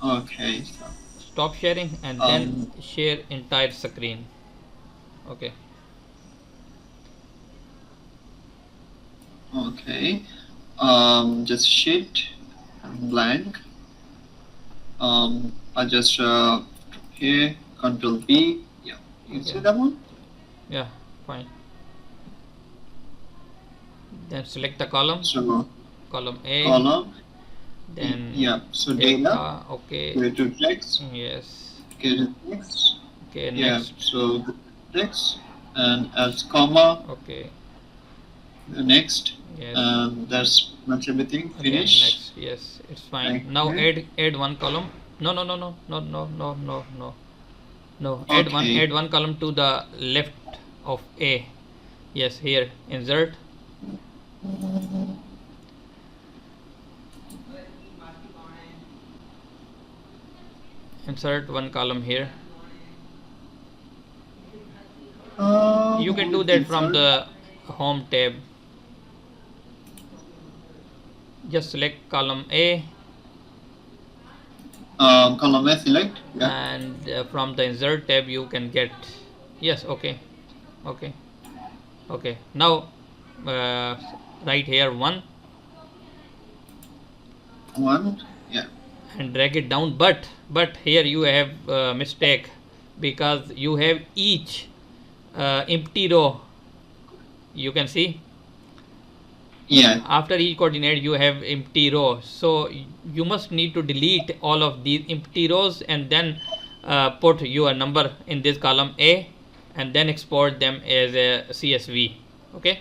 Okay. So, Stop sharing and then um. share entire screen. Okay. Okay. Just sheet blank. I just here Control B. Yeah. You Okay. see that one? Yeah, fine. Then select the column, So column A, column. then Yeah. So data. data. Okay. Go to text. Yes. Go to text. Okay, Yeah. next. So text and as comma Okay. next, Yes. and that's much everything. Again Finish. next. Yes, it's fine. Now Okay. add one column. No, no, no, no, no, no, no, no, no. No, Okay. add one column to the left of A. Yes, here insert. Insert one column here. You can do that from Insert. the home tab. Just select column A Column A select. Yeah. and from the insert tab you can get. Yes, okay, okay, okay. Now right here one One. Yeah. and drag it down, but here you have mistake because you have each empty row. You can see Yeah. after each coordinate you have empty row, so you must need to delete all of these empty rows and then put your number in this column A and then export them as a CSV. Okay.